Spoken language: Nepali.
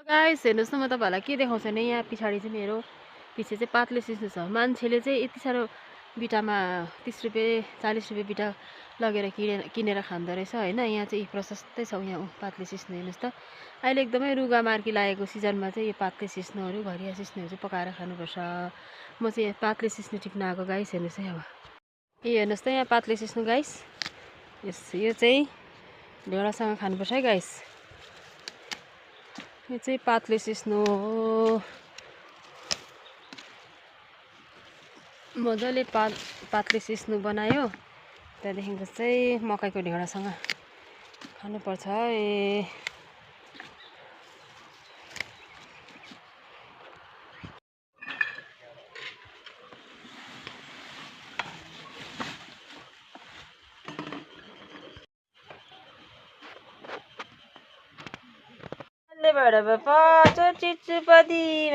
गाइस हेर्नुहोस् न म तपाईँहरूलाई के देखाउँछु भने यहाँ पछाडि चाहिँ मेरो पछि चाहिँ पातले सिस्नु छ। मान्छेले चाहिँ यति साह्रो बिटामा 30 रुपियाँ 40 रुपियाँ बिटा लगेर किनेर खाँदो रहेछ होइन। यहाँ चाहिँ प्रशस्तै छ। यहाँ पातले सिस्नु हेर्नुहोस् त। अहिले एकदमै रुगा मार्की लागेको सिजनमा चाहिँ यो पातले सिस्नुहरू घरिया सिस्नुहरू चाहिँ पकाएर खानुपर्छ। म चाहिँ यहाँ पातले सिस्नु टिप्न आएको गाइस हेर्नुहोस् है। अब यो हेर्नुहोस् त यहाँ पातले सिस्नु गाइस। यो चाहिँ ढेँडासँग खानुपर्छ है गाइस। यो चाहिँ पातले सिस्नु हो। मजाले पातले सिस्नु बनायो। त्यहाँदेखिको चाहिँ मकैको ढेँडासँग खानुपर्छ। बड़ा बापा चिचु पदी